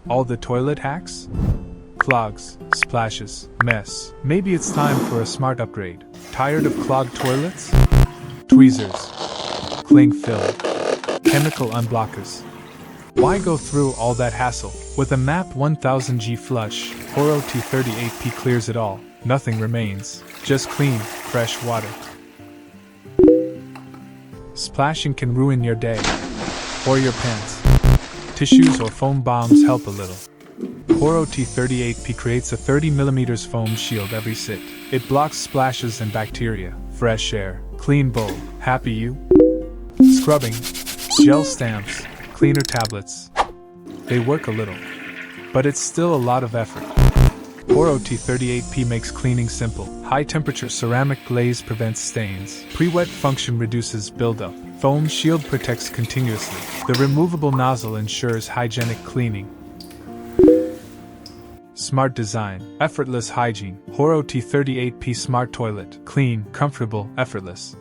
All the toilet hacks? Clogs, splashes, mess. Maybe it's time for a smart upgrade. Tired of clogged toilets? Tweezers, cling film, chemical unblockers. Why go through all that hassle? With a MAP 1000G flush, HOROW T38P clears it all. Nothing remains, just clean, fresh water. Splashing can ruin your day, or your pants. Tissues or foam bombs help a little. HOROW T38P creates a 30mm foam shield every sit. It blocks splashes and bacteria. Fresh air, clean bowl. Happy you? Scrubbing, gel stamps, cleaner tablets. They work a little, but it's still a lot of effort. HOROW T38P makes cleaning simple. High-temperature ceramic glaze prevents stains. Pre-wet function reduces buildup. Foam shield protects continuously. The removable nozzle ensures hygienic cleaning. Smart design, effortless hygiene. HOROW T38P Smart Toilet. Clean, comfortable, effortless.